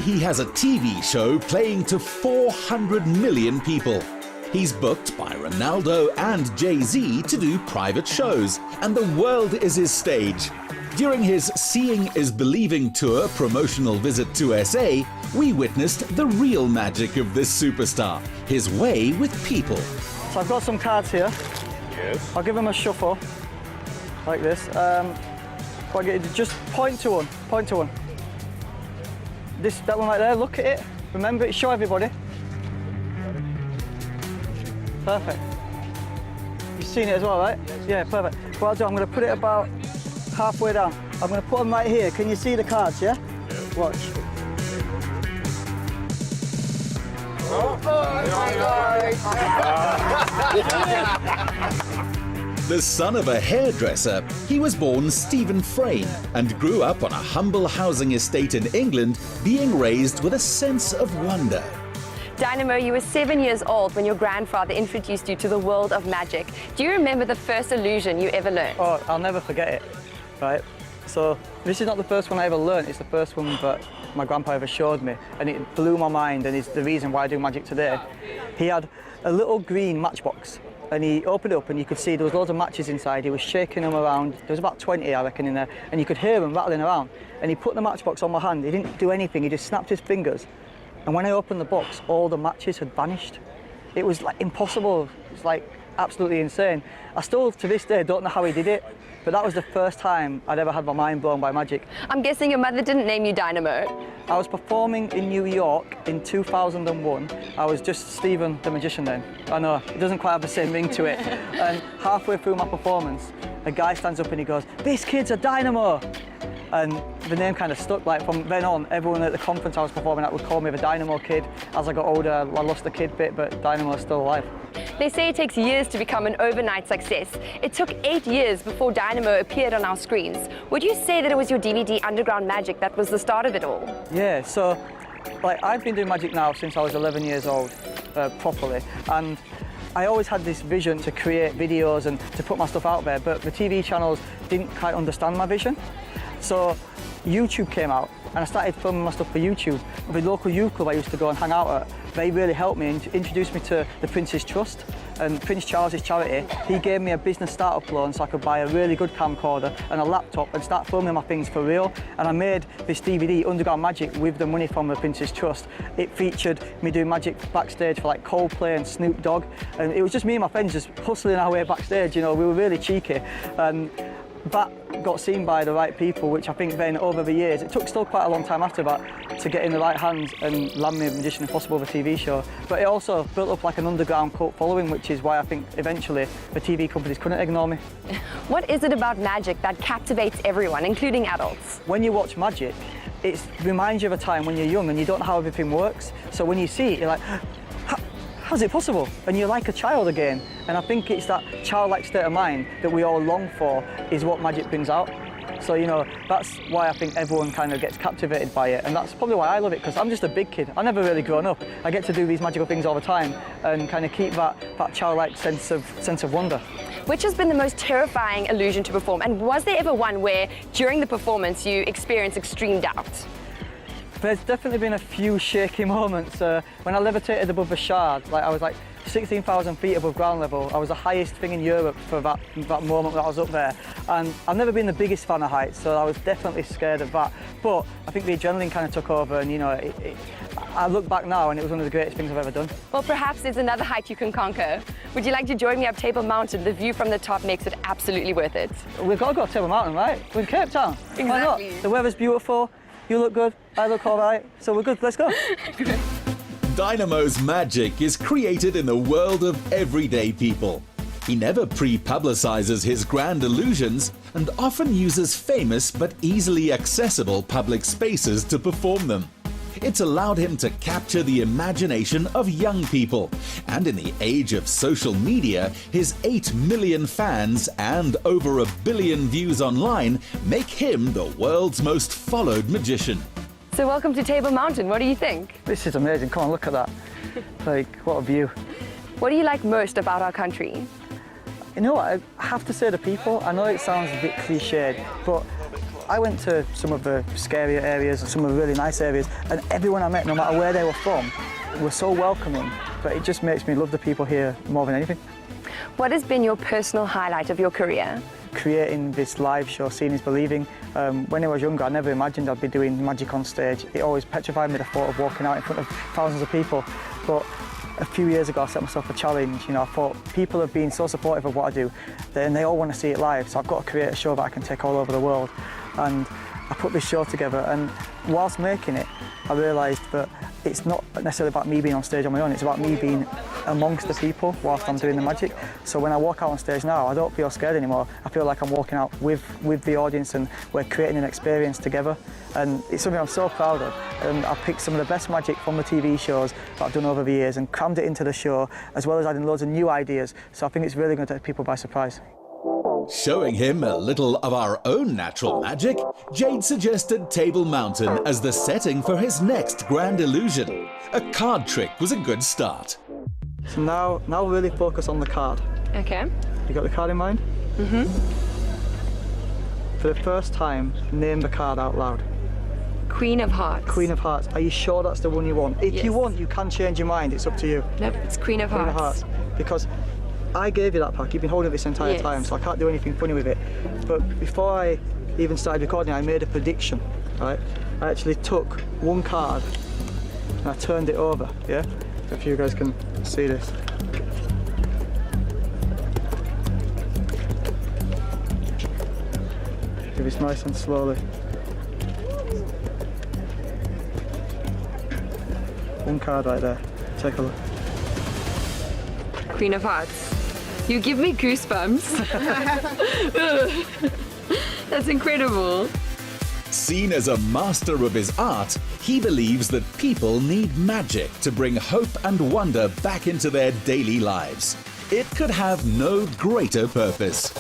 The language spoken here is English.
he has a TV show playing to 400 million people. He's booked by Ronaldo and Jay-Z to do private shows, and the world is his stage. During his Seeing is Believing tour promotional visit to SA, we witnessed the real magic of this superstar, his way with people. So I've got some cards here. Yes. I'll give them a shuffle, like this. Just point to one, point to one. That one right there, look at it. Remember it, show everybody. Perfect. You've seen it as well, right? Yeah, perfect. What I'll do, I'm going to put it about halfway down. I'm going to put them right here. Can you see the cards, yeah? Watch. The son of a hairdresser, he was born Stephen Frayne and grew up on a humble housing estate in England, being raised with a sense of wonder. Dynamo, you were 7 years old when your grandfather introduced you to the world of magic. Do you remember the first illusion you ever learned? Oh, I'll never forget it, right? So this is not the first one I ever learned, it's the first one that my grandpa ever showed me, and it blew my mind and is the reason why I do magic today. He had a little green matchbox and he opened it up and you could see there was loads of matches inside. He was shaking them around. There was about 20, I reckon, in there, and you could hear them rattling around. And he put the matchbox on my hand. He didn't do anything, he just snapped his fingers. And when I opened the box, all the matches had vanished. It was like impossible. It's like absolutely insane. I still, to this day, don't know how he did it, but that was the first time I'd ever had my mind blown by magic. I'm guessing your mother didn't name you Dynamo. I was performing in New York in 2001. I was just Stephen the Magician then. I know, it doesn't quite have the same ring to it. And halfway through my performance, a guy stands up and he goes, "This kid's a Dynamo!" And the name kind of stuck. Like from then on, everyone at the conference I was performing at would call me the Dynamo Kid. As I got older, I lost the kid bit, but Dynamo's still alive. They say it takes years to become an overnight success. It took 8 years before Dynamo appeared on our screens. Would you say that it was your DVD Underground Magic that was the start of it all? Yeah, so like I've been doing magic now since I was 11 years old, properly, and I always had this vision to create videos and to put my stuff out there, but the TV channels didn't quite understand my vision. So YouTube came out and I started filming my stuff for YouTube. The local youth club I used to go and hang out at, they really helped me and introduced me to the Prince's Trust and Prince Charles's charity. He gave me a business startup loan so I could buy a really good camcorder and a laptop and start filming my things for real. And I made this DVD, Underground Magic, with the money from the Prince's Trust. It featured me doing magic backstage for like Coldplay and Snoop Dogg. And it was just me and my friends just hustling our way backstage, you know, we were really cheeky. And that got seen by the right people, which I think then over the years, it took still quite a long time after that to get in the right hands and land me Magician Impossible, the TV show. But it also built up like an underground cult following, which is why I think eventually the TV companies couldn't ignore me. What is it about magic that captivates everyone, including adults? When you watch magic, it reminds you of a time when you're young and you don't know how everything works. So when you see it, you're like, how's it possible? And you're like a child again. And I think it's that childlike state of mind that we all long for is what magic brings out. So, you know, that's why I think everyone kind of gets captivated by it. And that's probably why I love it, because I'm just a big kid. I've never really grown up. I get to do these magical things all the time and kind of keep that childlike sense of wonder. Which has been the most terrifying illusion to perform? And was there ever one where, during the performance, you experienced extreme doubt? There's definitely been a few shaky moments. When I levitated above the Shard, like I was like 16,000 feet above ground level. I was the highest thing in Europe for that moment that I was up there. And I've never been the biggest fan of heights, so I was definitely scared of that. But I think the adrenaline kind of took over, and you know, I look back now and it was one of the greatest things I've ever done. Well, perhaps there's another height you can conquer. Would you like to join me up Table Mountain? The view from the top makes it absolutely worth it. We've got to go up Table Mountain, right? We're in Cape Town. Exactly. Why not? The weather's beautiful. You look good, I look all right, so we're good, let's go. Dynamo's magic is created in the world of everyday people. He never pre-publicizes his grand illusions and often uses famous but easily accessible public spaces to perform them. It's allowed him to capture the imagination of young people, and in the age of social media, his 8 million fans and over 1 billion views online make him the world's most followed magician. So welcome to Table Mountain. What do you think? This is amazing, come on, look at that. Like, what a view. What do you like most about our country? You know what, I have to say the people. I know it sounds a bit cliched, but I went to some of the scarier areas and some of the really nice areas, and everyone I met, no matter where they were from, were so welcoming. But it just makes me love the people here more than anything. What has been your personal highlight of your career? Creating this live show, Seeing is Believing. When I was younger, I never imagined I'd be doing magic on stage. It always petrified me, the thought of walking out in front of thousands of people. But a few years ago, I set myself a challenge. You know, I thought people have been so supportive of what I do, and they all want to see it live. So I've got to create a show that I can take all over the world. And I put this show together, and whilst making it, I realised that it's not necessarily about me being on stage on my own, it's about me being amongst the people whilst I'm doing the magic. So when I walk out on stage now, I don't feel scared anymore. I feel like I'm walking out with the audience, and we're creating an experience together. And it's something I'm so proud of. I've picked some of the best magic from the TV shows that I've done over the years and crammed it into the show, as well as adding loads of new ideas. So I think it's really going to take people by surprise. Showing him a little of our own natural magic, Jade suggested Table Mountain as the setting for his next grand illusion. A card trick was a good start. So now really focus on the card. Okay. You got the card in mind? Mm-hmm. For the first time, name the card out loud. Queen of Hearts. Queen of Hearts. Are you sure that's the one you want? If you want, you can change your mind. It's up to you. Nope, it's Queen of Hearts. Queen of Hearts. Because I gave you that pack. You've been holding it this entire time, so I can't do anything funny with it. But before I even started recording, I made a prediction. Right? I actually took one card and I turned it over. Yeah. If you guys can see this. Do this nice and slowly. One card right there. Take a look. Queen of Hearts. You give me goosebumps. That's incredible. Seen as a master of his art, he believes that people need magic to bring hope and wonder back into their daily lives. It could have no greater purpose.